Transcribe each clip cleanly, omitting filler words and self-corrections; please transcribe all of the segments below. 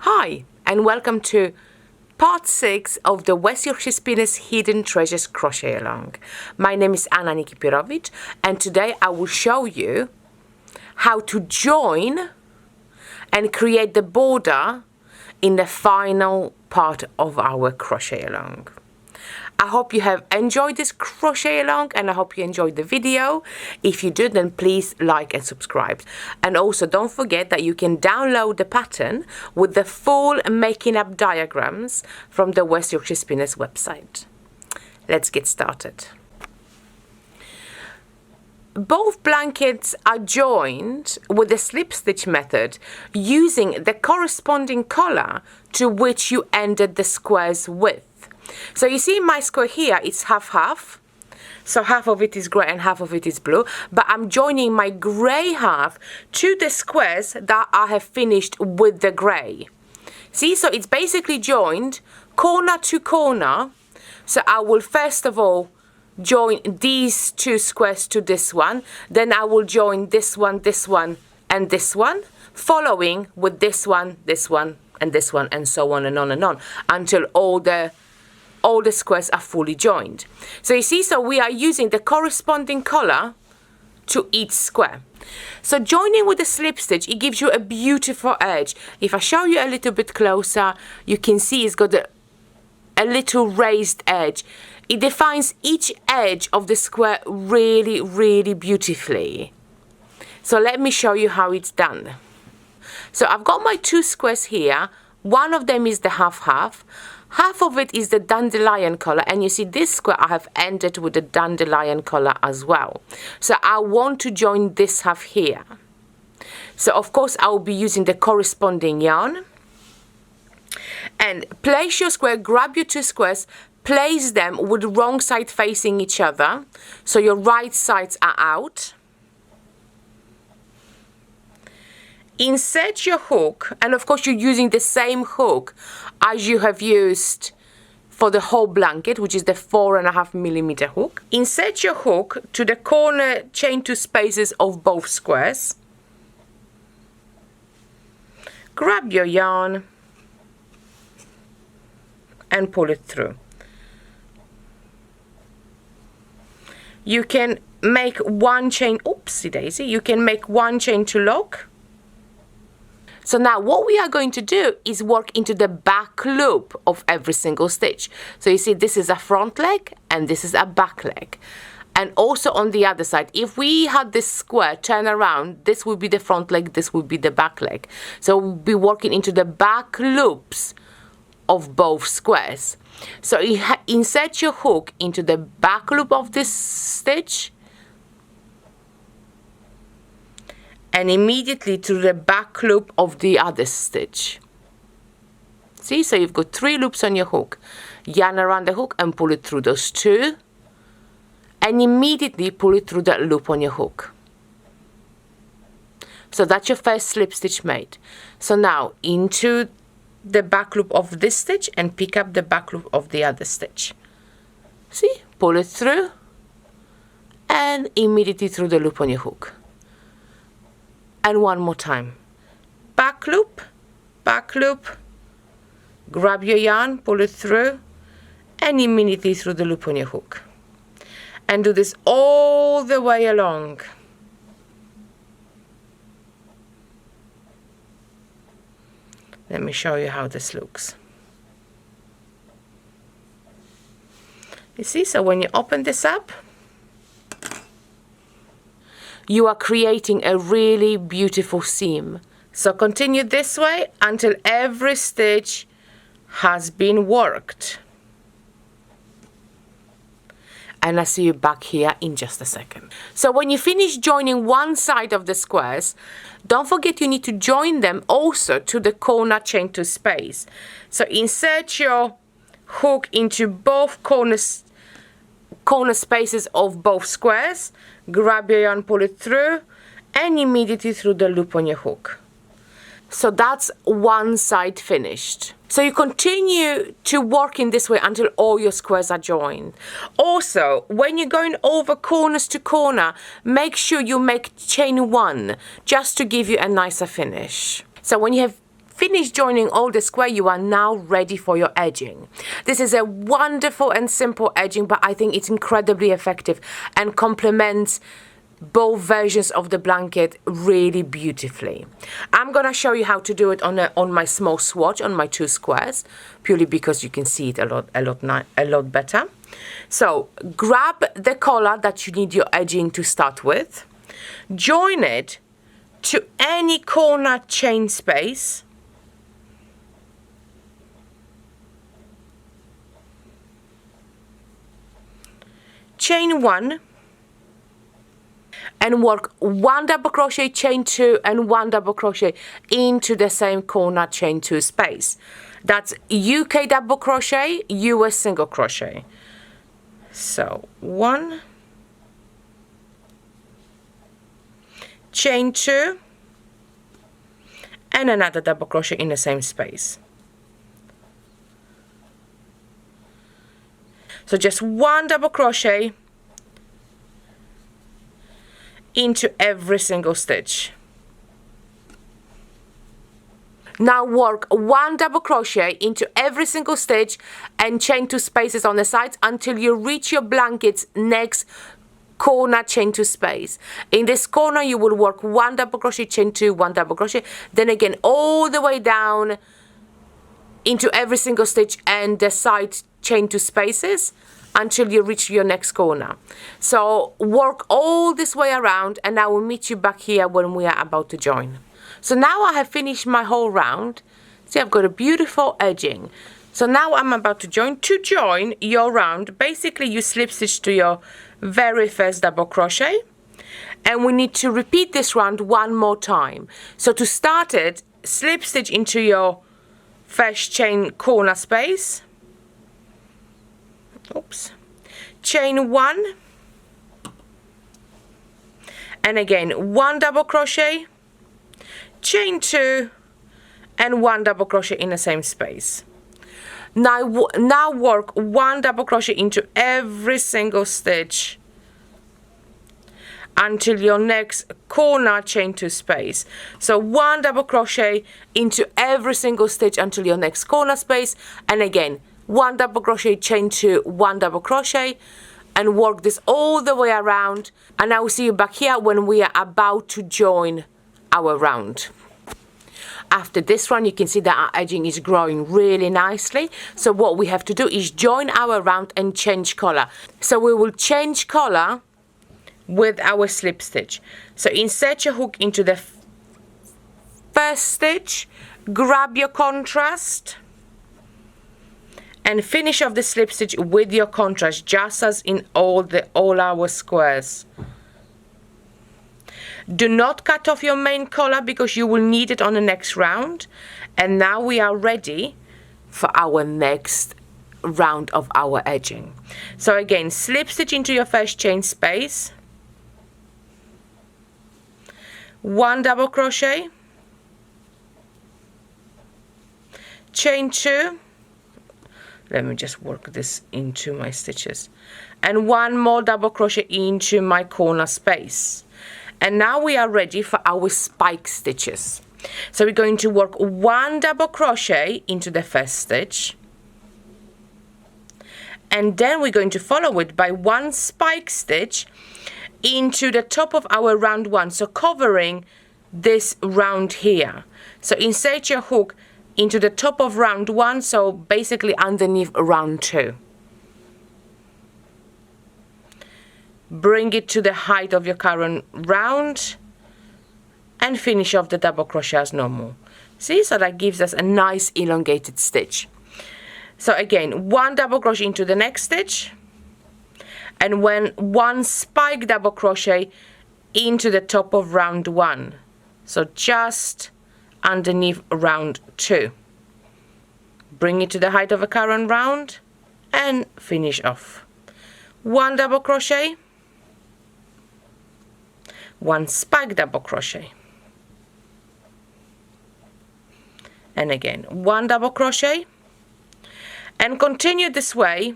Hi, and welcome to part 6 of the West Yorkshire Spinners Hidden Treasures Crochet Along. My name is Anna Nikipirowicz, and today I will show you how to join and create the border in the final part of our crochet along. I hope you have enjoyed this crochet along and I hope you enjoyed the video. If you did, then please like and subscribe. And also don't forget that you can download the pattern with the full making up diagrams from the West Yorkshire Spinners website. Let's get started. Both blankets are joined with the slip stitch method using the corresponding color to which you ended the squares with. So you see my square here, it's half-half. So half of it is grey and half of it is blue. But I'm joining my grey half to the squares that I have finished with the grey. See, so it's basically joined corner to corner. So I will first of all join these two squares to this one. Then I will join this one, and this one, following with this one, and this one, and so on and on, until all the squares are fully joined. So you see, so we are using the corresponding color to each square. So joining with the slip stitch, it gives you a beautiful edge. If I show you a little bit closer, you can see it's got a little raised edge. It defines each edge of the square really, really beautifully. So let me show you how it's done. So I've got my two squares here. One of them is the half-half. Half of it is the dandelion color, and you see this square I have ended with the dandelion color as well. So I want to join this half here. So of course I will be using the corresponding yarn. And place your square, grab your two squares, place them with the wrong side facing each other, so your right sides are out. Insert your hook, and of course you're using the same hook as you have used for the whole blanket, which is the 4.5mm hook. Insert your hook to the corner chain two spaces of both squares. Grab your yarn and pull it through. You can make one chain, oopsie daisy, you can make one chain to lock. So now what we are going to do is work into the back loop of every single stitch. So you see this is a front leg and this is a back leg. And also on the other side, if we had this square turn around, this would be the front leg, this would be the back leg. So we'll be working into the back loops of both squares. So you insert your hook into the back loop of this stitch and immediately to the back loop of the other stitch. See, so you've got 3 loops on your hook. Yarn around the hook and pull it through those 2, and immediately pull it through that loop on your hook. So that's your first slip stitch made. So now into the back loop of this stitch and pick up the back loop of the other stitch. See, pull it through and immediately through the loop on your hook. And one more time. Back loop, grab your yarn, pull it through, and immediately through the loop on your hook. And do this all the way along. Let me show you how this looks. You see, so when you open this up, you are creating a really beautiful seam. So continue this way until every stitch has been worked. And I'll see you back here in just a second. So when you finish joining one side of the squares, don't forget you need to join them also to the corner chain two space. So insert your hook into both corner spaces of both squares, grab your yarn, pull it through, and immediately through the loop on your hook. So that's one side finished. So you continue to work in this way until all your squares are joined. Also, when you're going over corners to corner, make sure you make chain 1 just to give you a nicer finish. So when you have finished joining all the square, you are now ready for your edging. This is a wonderful and simple edging, but I think it's incredibly effective and complements both versions of the blanket really beautifully. I'm gonna show you how to do it on my small swatch on my 2 squares, purely because you can see it a lot better. So grab the collar that you need your edging to start with, join it to any corner chain space, chain 1, and work 1 double crochet, chain 2, and 1 double crochet into the same corner chain 2 space. That's UK double crochet, US single crochet. So 1, chain 2, and another double crochet in the same space. So just 1 double crochet into every single stitch. Now work 1 double crochet into every single stitch and chain 2 spaces on the sides until you reach your blanket's next corner chain 2 space. In this corner you will work 1 double crochet, chain 2, 1 double crochet, then again all the way down into every single stitch and the side chain 2 spaces until you reach your next corner. So work all this way around, and I will meet you back here when we are about to join. So now I have finished my whole round. See, I've got a beautiful edging. So now I'm about to join. To join your round, basically you slip stitch to your very first double crochet, and we need to repeat this round 1 more time. So to start it, slip stitch into your first chain corner space, chain 1, and again 1 double crochet, chain 2, and 1 double crochet in the same space. Now work 1 double crochet into every single stitch until your next corner chain 2 space. So 1 double crochet into every single stitch until your next corner space, and again 1 double crochet, chain 2, 1 double crochet, and work this all the way around, and I will see you back here when we are about to join our round. After this one, you can see that our edging is growing really nicely. So what we have to do is join our round and change color. So we will change color with our slip stitch. So insert your hook into the first stitch, grab your contrast, and finish off the slip stitch with your contrast, just as in all our squares. Do not cut off your main collar because you will need it on the next round. And now we are ready for our next round of our edging. So again, slip stitch into your first chain space, 1 double crochet, chain 2, let me just work this into my stitches, and 1 more double crochet into my corner space. And now we are ready for our spike stitches. So we're going to work 1 double crochet into the first stitch, and then we're going to follow it by 1 spike stitch into the top of our round 1, so covering this round here. So insert your hook into the top of round 1, so basically underneath round 2. Bring it to the height of your current round and finish off the double crochet as normal. See, so that gives us a nice elongated stitch. So again, 1 double crochet into the next stitch, and 1 spike double crochet into the top of round 1, so just underneath round 2. Bring it to the height of a current round and finish off. 1 double crochet, 1 spike double crochet, and again 1 double crochet, and continue this way.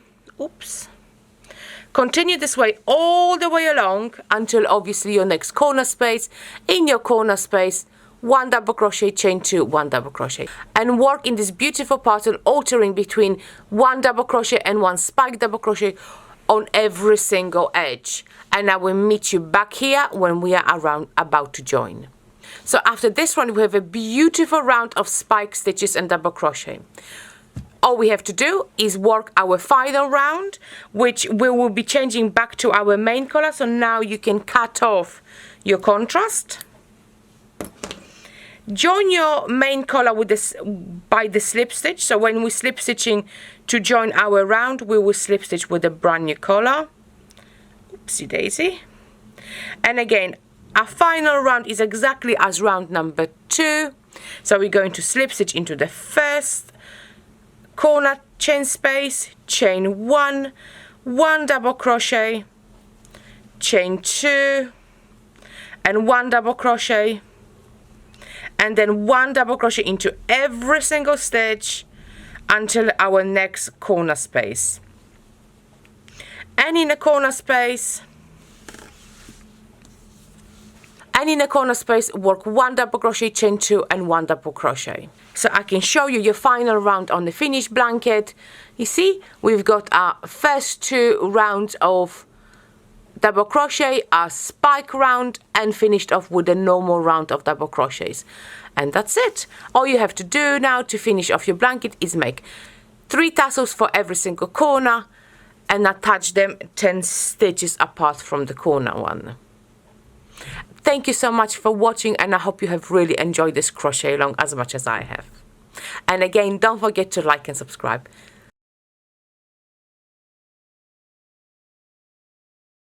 Continue this way all the way along until obviously your next corner space. In your corner space, 1 double crochet, chain 2, 1 double crochet, and work in this beautiful pattern, altering between 1 double crochet and 1 spike double crochet on every single edge. And I will meet you back here when we are about to join. So after this one, we have a beautiful round of spike stitches and double crochet. All we have to do is work our final round, which we will be changing back to our main color. So now you can cut off your contrast. Join your main color with this by the slip stitch. So when we're slip stitching to join our round, we will slip stitch with a brand new color. Oopsie daisy. And again, our final round is exactly as round number 2. So we're going to slip stitch into the first corner chain space, chain 1, 1 double crochet, chain 2, and 1 double crochet, and then 1 double crochet into every single stitch until our next corner space. And in a corner space, work 1 double crochet, chain 2, and 1 double crochet. So I can show you your final round on the finished blanket. You see, we've got our first 2 rounds of double crochet, our spike round, and finished off with a normal round of double crochets. And that's it. All you have to do now to finish off your blanket is make 3 tassels for every single corner and attach them 10 stitches apart from the corner one. Thank you so much for watching, and I hope you have really enjoyed this crochet along as much as I have. And again, don't forget to like and subscribe.